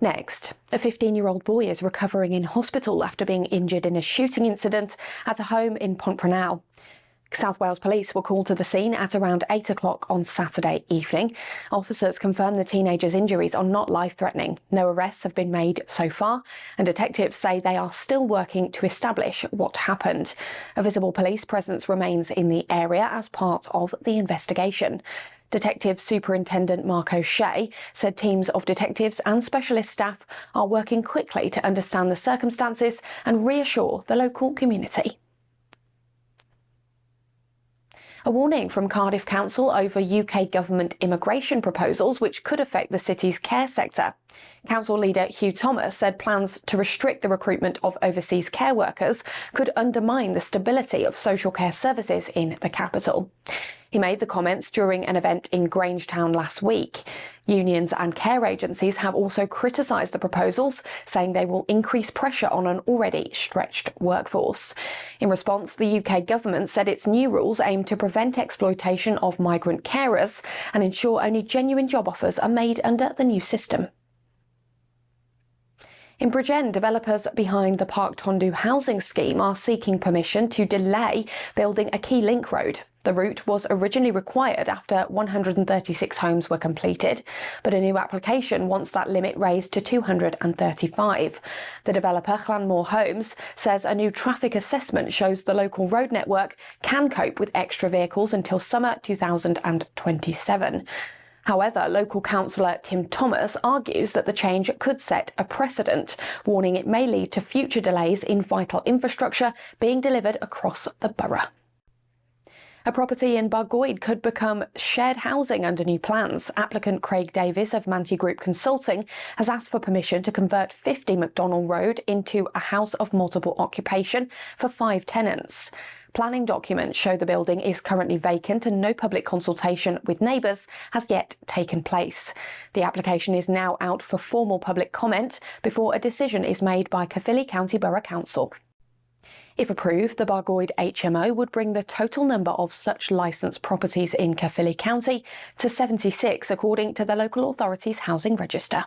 Next, a 15-year-old boy is recovering in hospital after being injured in a shooting incident at a home in Pontprenal. South Wales Police were called to the scene at around 8 o'clock on Saturday evening. Officers confirmed the teenager's injuries are not life-threatening. No arrests have been made so far, and detectives say they are still working to establish what happened. A visible police presence remains in the area as part of the investigation. Detective Superintendent Mark O'Shea said teams of detectives and specialist staff are working quickly to understand the circumstances and reassure the local community. A warning from Cardiff Council over UK government immigration proposals which could affect the city's care sector. Council leader Hugh Thomas said plans to restrict the recruitment of overseas care workers could undermine the stability of social care services in the capital. He made the comments during an event in Grangetown last week. Unions and care agencies have also criticised the proposals, saying they will increase pressure on an already stretched workforce. In response, the UK government said its new rules aim to prevent exploitation of migrant carers and ensure only genuine job offers are made under the new system. In Bridgend, developers behind the Park Tondu housing scheme are seeking permission to delay building a key link road. The route was originally required after 136 homes were completed, but a new application wants that limit raised to 235. The developer, Llanmore Homes, says a new traffic assessment shows the local road network can cope with extra vehicles until summer 2027. However, local councillor Tim Thomas argues that the change could set a precedent, warning it may lead to future delays in vital infrastructure being delivered across the borough. A property in Bargoed could become shared housing under new plans. Applicant Craig Davies of Manti Group Consulting has asked for permission to convert 50 McDonnell Road into a house of multiple occupation for 5 tenants. Planning documents show the building is currently vacant and no public consultation with neighbours has yet taken place. The application is now out for formal public comment before a decision is made by Caerphilly County Borough Council. If approved, the Bargoed HMO would bring the total number of such licensed properties in Caerphilly County to 76, according to the local authority's housing register.